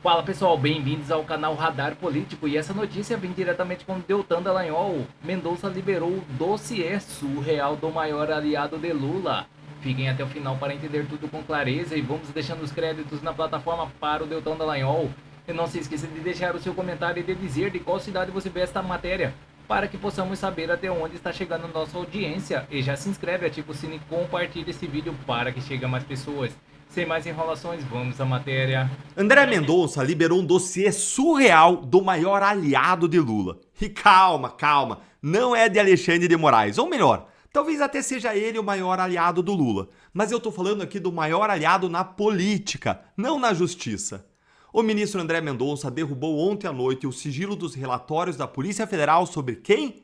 Fala pessoal, bem-vindos ao canal Radar Político e essa notícia vem diretamente com Deltan Dallagnol. Mendonça liberou o dossiê surreal do maior aliado de Lula. Fiquem até o final para entender tudo com clareza e vamos deixando os créditos na plataforma para o Deltan Dallagnol. E não se esqueça de deixar o seu comentário e de dizer de qual cidade você vê esta matéria, para que possamos saber até onde está chegando a nossa audiência. E já se inscreve, ativa o sino e compartilhe esse vídeo para que chegue a mais pessoas. Sem mais enrolações, vamos à matéria. André Mendonça liberou um dossiê surreal do maior aliado de Lula. E calma, não é de Alexandre de Moraes, ou melhor, talvez até seja ele o maior aliado do Lula. Mas eu tô falando aqui do maior aliado na política, não na justiça. O ministro André Mendonça derrubou ontem à noite o sigilo dos relatórios da Polícia Federal sobre quem?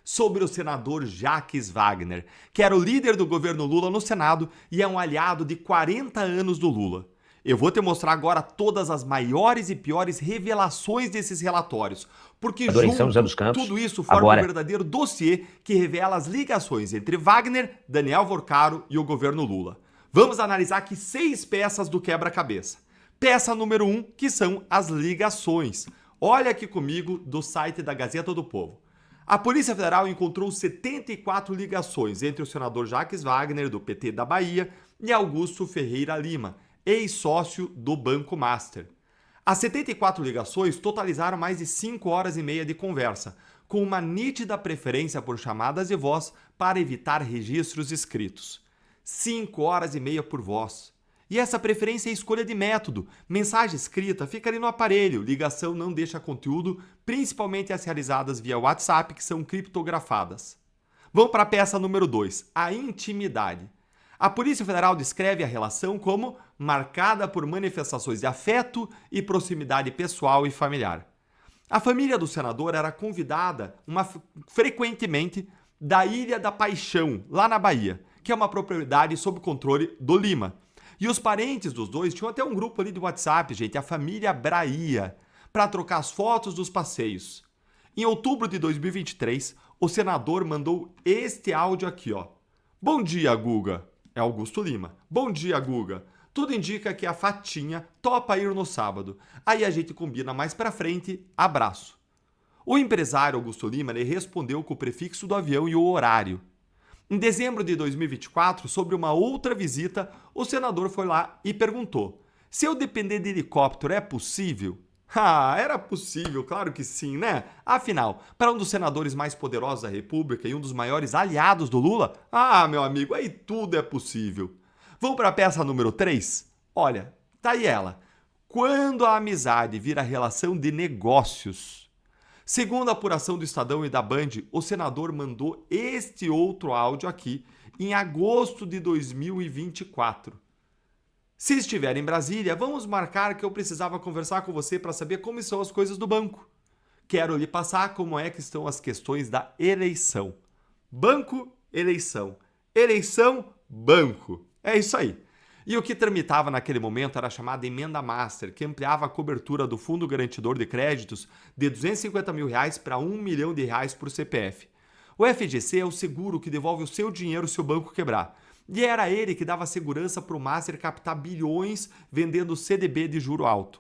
Sobre o senador Jacques Wagner, que era o líder do governo Lula no Senado e é um aliado de 40 anos do Lula. Eu vou te mostrar agora todas as maiores e piores revelações desses relatórios, porque Em São José junto dos Campos, tudo isso forma um agora. verdadeiro dossiê que revela as ligações entre Wagner, Daniel Vorcaro e o governo Lula. Vamos analisar aqui 6 peças do quebra-cabeça. Peça número 1, que são as ligações. Olha aqui comigo do site da Gazeta do Povo. A Polícia Federal encontrou 74 ligações entre o senador Jacques Wagner, do PT da Bahia, e Augusto Ferreira Lima, ex-sócio do Banco Master. As 74 ligações totalizaram mais de 5 horas e meia de conversa, com uma nítida preferência por chamadas de voz para evitar registros escritos. 5 horas e meia por voz. E essa preferência é escolha de método. Mensagem escrita fica ali no aparelho, ligação não deixa conteúdo, principalmente as realizadas via WhatsApp, que são criptografadas. Vamos para a peça número 2, a intimidade. A Polícia Federal descreve a relação como marcada por manifestações de afeto e proximidade pessoal e familiar. A família do senador era convidada frequentemente da Ilha da Paixão, lá na Bahia, que é uma propriedade sob controle do Lima. E os parentes dos dois tinham até um grupo ali do WhatsApp, gente, a família Braia, para trocar as fotos dos passeios. Em outubro de 2023, o senador mandou este áudio aqui, ó. Bom dia, Guga. É Augusto Lima. Bom dia, Guga. Tudo indica que a Fatinha topa ir no sábado. Aí a gente combina mais pra frente. Abraço. O empresário Augusto Lima lhe respondeu com o prefixo do avião e o horário. Em dezembro de 2024, sobre uma outra visita, o senador foi lá e perguntou: se eu depender de helicóptero, é possível? Ah, era possível, claro que sim, né? Afinal, para um dos senadores mais poderosos da República e um dos maiores aliados do Lula, meu amigo, aí tudo é possível. Vamos para a peça número 3? Olha, tá aí ela. Quando a amizade vira relação de negócios. Segundo a apuração do Estadão e da Band, o senador mandou este outro áudio aqui em agosto de 2024. Se estiver em Brasília, vamos marcar que eu precisava conversar com você para saber como estão as coisas do banco. Quero lhe passar como é que estão as questões da eleição. Banco, eleição. Eleição, banco. É isso aí. E o que tramitava naquele momento era a chamada Emenda Master, que ampliava a cobertura do Fundo Garantidor de Créditos de R$ 250 mil para R$ 1 milhão por CPF. O FGC é o seguro que devolve o seu dinheiro se o banco quebrar. E era ele que dava segurança para o Master captar bilhões vendendo CDB de juro alto.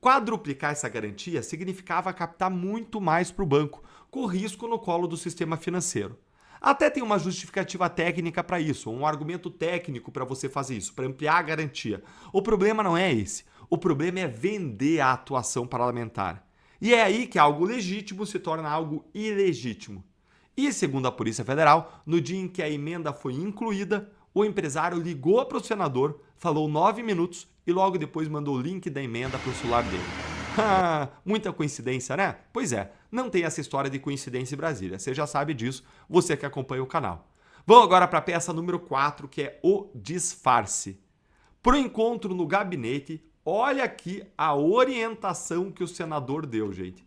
Quadruplicar essa garantia significava captar muito mais para o banco, com risco no colo do sistema financeiro. Até tem uma justificativa técnica para isso, um argumento técnico para você fazer isso, para ampliar a garantia. O problema não é esse. O problema é vender a atuação parlamentar. E é aí que algo legítimo se torna algo ilegítimo. E, segundo a Polícia Federal, no dia em que a emenda foi incluída, o empresário ligou para o senador, falou 9 minutos e logo depois mandou o link da emenda para o celular dele. Muita coincidência, né? Pois é, não tem essa história de coincidência em Brasília. Você já sabe disso, você que acompanha o canal. Vamos agora para a peça número 4, que é o disfarce. Para o encontro no gabinete, olha aqui a orientação que o senador deu, gente.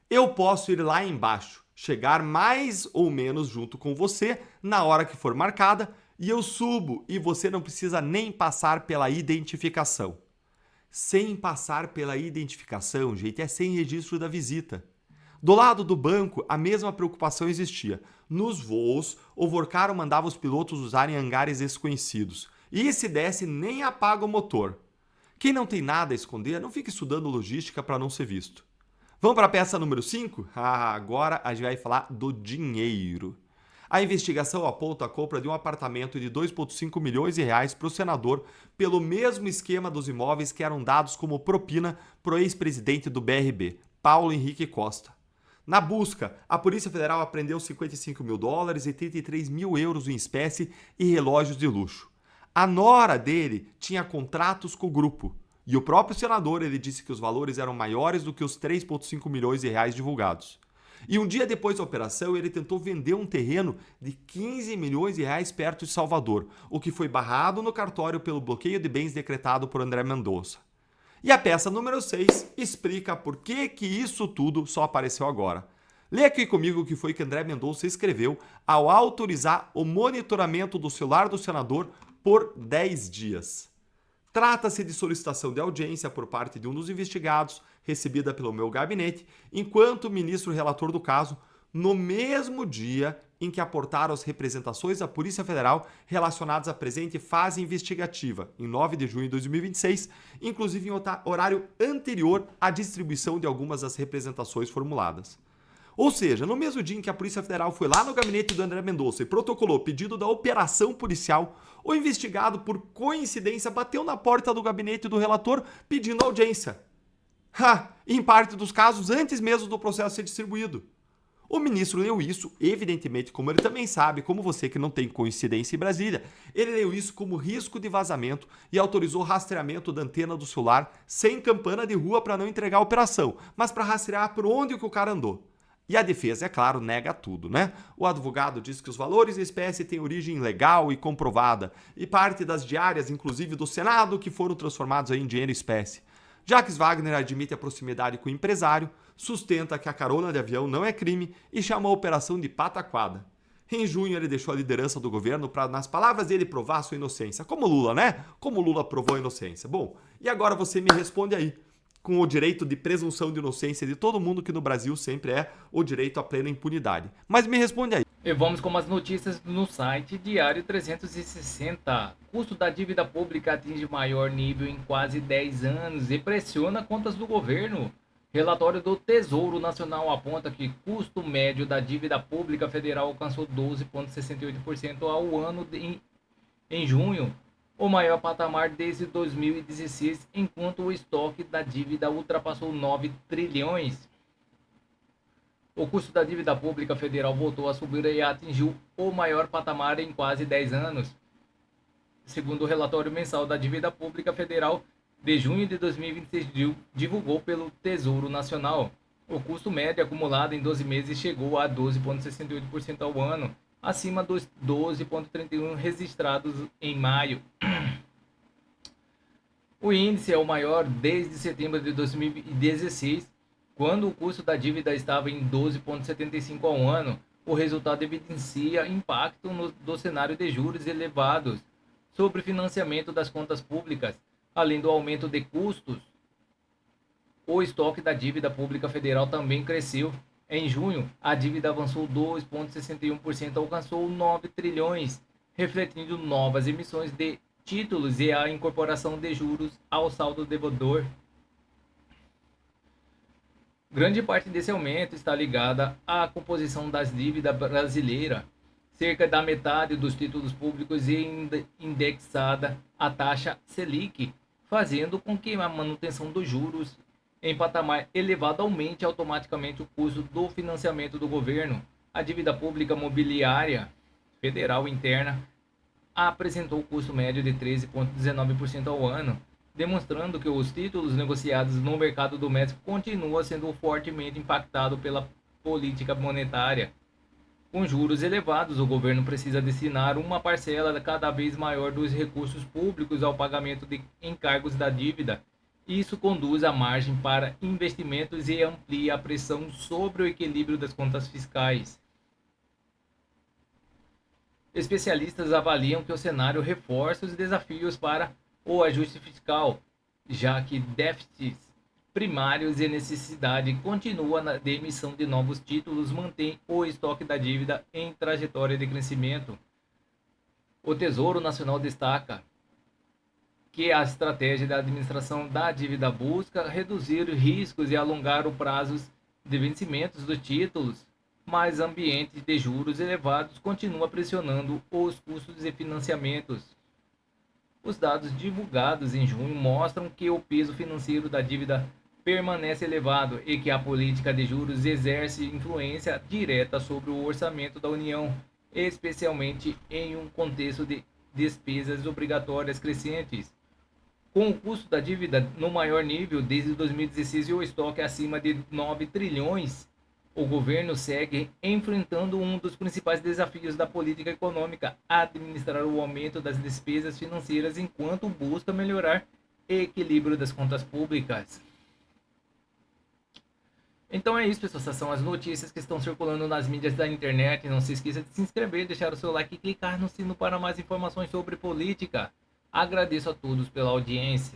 Eu posso ir lá embaixo, chegar mais ou menos junto com você na hora que for marcada e eu subo e você não precisa nem passar pela identificação. Sem passar pela identificação, gente, é sem registro da visita. Do lado do banco, a mesma preocupação existia. Nos voos, o Vorcaro mandava os pilotos usarem hangares desconhecidos. E se desse, nem apaga o motor. Quem não tem nada a esconder, não fica estudando logística para não ser visto. Vamos para a peça número 5? Agora a gente vai falar do dinheiro. A investigação aponta a compra de um apartamento de 2,5 milhões de reais para o senador pelo mesmo esquema dos imóveis que eram dados como propina para o ex-presidente do BRB, Paulo Henrique Costa. Na busca, a Polícia Federal apreendeu 55 mil dólares e 33 mil euros em espécie e relógios de luxo. A nora dele tinha contratos com o grupo. E o próprio senador ele disse que os valores eram maiores do que os 3,5 milhões de reais divulgados. E um dia depois da operação, ele tentou vender um terreno de 15 milhões de reais perto de Salvador, o que foi barrado no cartório pelo bloqueio de bens decretado por André Mendonça. E a peça número 6 explica por que isso tudo só apareceu agora. Lê aqui comigo o que foi que André Mendonça escreveu ao autorizar o monitoramento do celular do senador por 10 dias. Trata-se de solicitação de audiência por parte de um dos investigados, recebida pelo meu gabinete, enquanto ministro relator do caso, no mesmo dia em que aportaram as representações da Polícia Federal relacionadas à presente fase investigativa, em 9 de junho de 2026, inclusive em horário anterior à distribuição de algumas das representações formuladas. Ou seja, no mesmo dia em que a Polícia Federal foi lá no gabinete do André Mendonça e protocolou pedido da operação policial, o investigado, por coincidência, bateu na porta do gabinete do relator pedindo audiência. Em parte dos casos, antes mesmo do processo ser distribuído. O ministro leu isso, evidentemente, como ele também sabe, como você que não tem coincidência em Brasília, ele leu isso como risco de vazamento e autorizou o rastreamento da antena do celular sem campana de rua para não entregar a operação, mas para rastrear por onde que o cara andou. E a defesa, é claro, nega tudo, né? O advogado diz que os valores em espécie têm origem legal e comprovada, e parte das diárias, inclusive do Senado, que foram transformados em dinheiro em espécie. Jacques Wagner admite a proximidade com o empresário, sustenta que a carona de avião não é crime e chama a operação de pataquada. Em junho, ele deixou a liderança do governo para, nas palavras dele, provar sua inocência. Como Lula, né? Como Lula provou a inocência. Bom, e agora você me responde aí, com o direito de presunção de inocência de todo mundo, que no Brasil sempre é o direito à plena impunidade. Mas me responde aí. E vamos com as notícias no site Diário 360. Custo da dívida pública atinge maior nível em quase 10 anos e pressiona contas do governo. Relatório do Tesouro Nacional aponta que custo médio da dívida pública federal alcançou 12,68% ao ano em junho, o maior patamar desde 2016, enquanto o estoque da dívida ultrapassou 9 trilhões. O custo da dívida pública federal voltou a subir e atingiu o maior patamar em quase 10 anos. Segundo o relatório mensal da dívida pública federal de junho de 2026, divulgou pelo Tesouro Nacional, o custo médio acumulado em 12 meses chegou a 12,68% ao ano, acima dos 12,31% registrados em maio. O índice é o maior desde setembro de 2016, quando o custo da dívida estava em 12,75% ao ano. O resultado evidencia impacto do cenário de juros elevados sobre o financiamento das contas públicas, além do aumento de custos. O estoque da dívida pública federal também cresceu. Em junho, a dívida avançou 2,61%, alcançou 9 trilhões, refletindo novas emissões de títulos e a incorporação de juros ao saldo devedor. Grande parte desse aumento está ligada à composição das dívidas brasileiras. Cerca da metade dos títulos públicos é indexada à taxa Selic, fazendo com que a manutenção dos juros em patamar elevado aumente automaticamente o custo do financiamento do governo. A dívida pública mobiliária federal interna apresentou custo médio de 13,19% ao ano, demonstrando que os títulos negociados no mercado doméstico continuam sendo fortemente impactados pela política monetária. Com juros elevados, o governo precisa destinar uma parcela cada vez maior dos recursos públicos ao pagamento de encargos da dívida. Isso conduz a margem para investimentos e amplia a pressão sobre o equilíbrio das contas fiscais. Especialistas avaliam que o cenário reforça os desafios para o ajuste fiscal, já que déficits primários e necessidade continua de emissão de novos títulos mantém o estoque da dívida em trajetória de crescimento. O Tesouro Nacional destaca que a estratégia da administração da dívida busca reduzir riscos e alongar os prazos de vencimentos dos títulos, mas ambiente de juros elevados continua pressionando os custos de financiamentos. Os dados divulgados em junho mostram que o peso financeiro da dívida permanece elevado e que a política de juros exerce influência direta sobre o orçamento da União, especialmente em um contexto de despesas obrigatórias crescentes. Com o custo da dívida no maior nível desde 2016 e o estoque acima de 9 trilhões, o governo segue enfrentando um dos principais desafios da política econômica: administrar o aumento das despesas financeiras enquanto busca melhorar o equilíbrio das contas públicas. Então é isso, pessoal. Essas são as notícias que estão circulando nas mídias da internet. Não se esqueça de se inscrever, deixar o seu like e clicar no sino para mais informações sobre política. Agradeço a todos pela audiência.